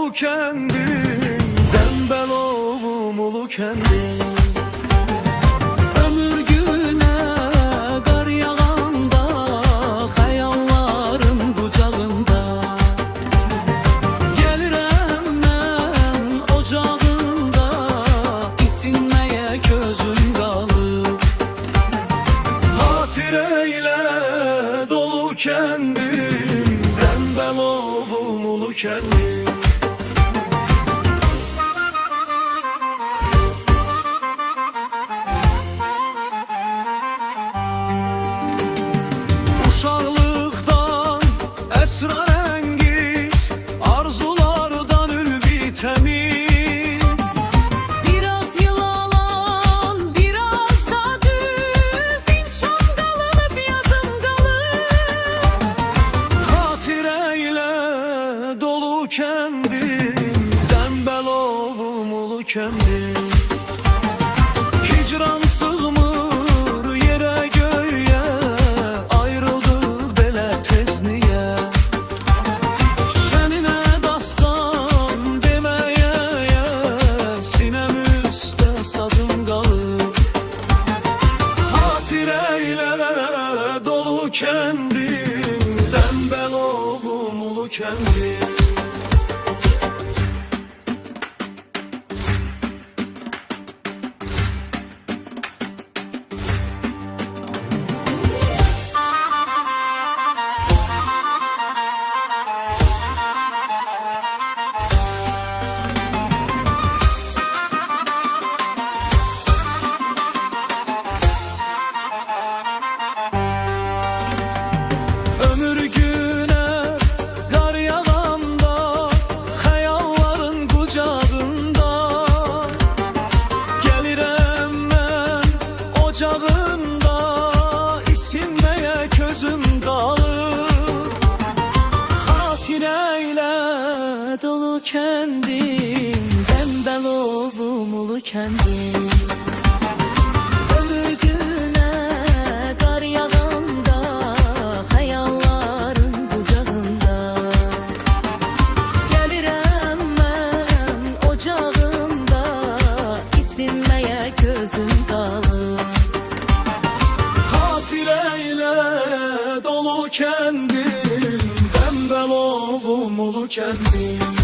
dolu kendim, dembel ovum ulu kendim. Ömür güne kar yağanda, hayalların kucağında. Gelirəm mən ocağında, isinmeye közüm qalıb. Xatirəyle dolu kendim, dembel ovum ulu kendim. Uşaqlıqdan əsrarəngiz, arzulardan ülvi təmiz. Biraz yılalan, biraz da düz, inşam qalıb, yazım qalıb. Xatirəyle dolu kendim, dembel ovum ulu kendim. Hicran sığmır yerə göyə, ayrıldık belə tez niyə? Səninə dastan deməyə, sinəm üstə sazım qalıb. Xatirəyle dolu kendim, dembel ovum ulu kendim. Ömür güne kar yağanda, hayalların kucağında. Gelirəm mən ocağında, isinmeye közüm qalıb. Xatirəyle dolu kendim, dembel ovum ulu kendim. Ömür güne kar yağanda, hayalların kucağında. Gelirəm mən ocağında, isinmeye gözüm qalıb. Xatirəyle dolu kendim, dembel ovum ulu kendim.